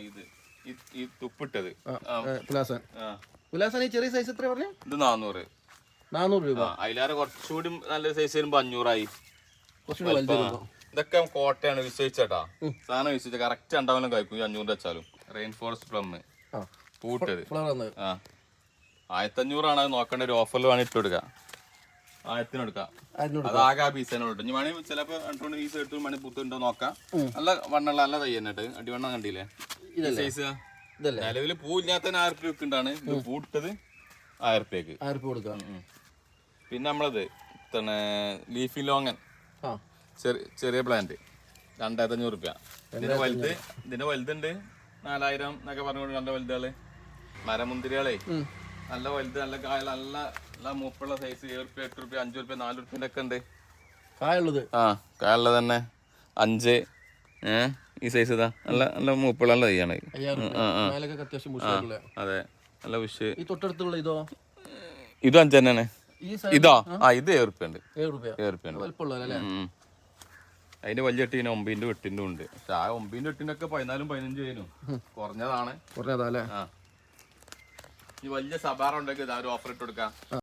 ഇത് ഈ തുപ്പിട്ടത് പുലാസാൻ ഈ ചെറിയ സൈസ് എത്ര പറഞ്ഞു? ഇത് 400. 400 രൂപ. അതിലേറെ കുറച്ചുകൂടി നല്ല സൈസ് വരുമ്പോ 500 കുറച്ചുകൂടി. ഇതൊക്കെ കോട്ടയാണ് വിശ്വസിച്ചേട്ടാ. സാധനം വിശ്വസിച്ച കറക്റ്റ് ഉണ്ടാവാനും കഴിക്കും 500 വെച്ചാലും. റെയിൻ ഫോറസ്റ്റ് പ്ലം പൂട്ടത് 1500 അത് നോക്കേണ്ട. ഒരു ഓഫറിൽ വേണം ഇട്ട് കൊടുക്കാം. 1000 എടുക്കാം. അത് ആകെ ആ പീസേനെ ഇട്ടു. ഇനി വേണമെങ്കിൽ ചിലപ്പോ 2 പീസ് ഇട്ട് മണി പൂത്തുണ്ടോ നോക്കാം. നല്ല വണ്ണുള്ള നല്ല തൈ തന്നെ. അടിവണ്ണം കണ്ടില്ലേ സൈസ്? നിലവിൽ പൂ ഇല്ലാത്ത 1000 രൂപ വിൽക്കുന്നുണ്ടാണ്. ഇത് പൂട്ടത് 1000 രൂപയ്ക്ക് കൊടുക്കാം. പിന്നെ നമ്മളത് ലീഫി ലോങ്ങൻ ചെറിയ പ്ലാന്റ് 2500 രൂപ. ഇതിന്റെ വലുതുണ്ട് 4000 എന്നൊക്കെ പറഞ്ഞുകൊണ്ട് നല്ല വലുതുകള്. മരമുന്തിരികളെ നല്ല വലുത്, നല്ല കായ, നല്ല നല്ല മൂപ്പുള്ള സൈസ് 7 രൂപ 8 രൂപ 5 രൂപ 4 രൂപ ഒക്കെ ഉണ്ട് കായുള്ളത്. കായുള്ളത് തന്നെ 5 ഈ സൈസ് ഇതാ. നല്ല നല്ല മൂപ്പുള്ള തൈയാണ്. അതെ, നല്ല വിഷ്. തൊട്ടടുത്തുള്ള ഇതോ? ഇതും 5 തന്നെയാണ്. ഇതോ? ഇത് 7 രൂപ ഉണ്ട്. 7 രൂപ ഉണ്ട്. അതിന്റെ വലിയ എട്ടിന് 9ന്റെ 8ന്റെ ഉണ്ട്. പക്ഷെ ആ 9ന്റെ 8ന്റെ ഒക്കെ 14 15 കുറഞ്ഞതാണ്. കുറഞ്ഞതല്ലേ? ഈ വലിയ സബാറ ഉണ്ടെങ്കിൽ ഒരു ഓഫർ ഇട്ട് കൊടുക്കാം.